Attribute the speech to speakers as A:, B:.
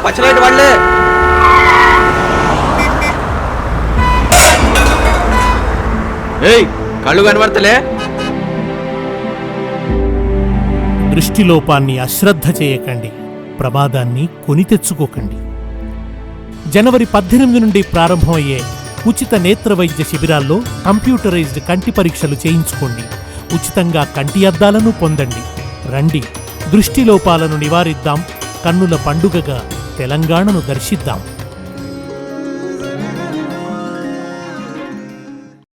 A: పచ్చలేటి వాళ్ళే కళ్ళు కనబడతలే.
B: దృష్టిలోపాన్ని అశ్రద్ధ చేయకండి, ప్రమాదాన్ని కొని తెచ్చుకోకండి. జనవరి 18 నుండి ప్రారంభమయ్యే ఉచిత నేత్ర వైద్య శిబిరాల్లో కంప్యూటరైజ్డ్ కంటి పరీక్షలు చేయించుకోండి. ఉచితంగా కంటి అద్దాలను పొందండి. రండి, దృష్టిలోపాలను నివారిద్దాం. కన్నుల పండుగగా తెలంగాణను దర్శిద్దాం.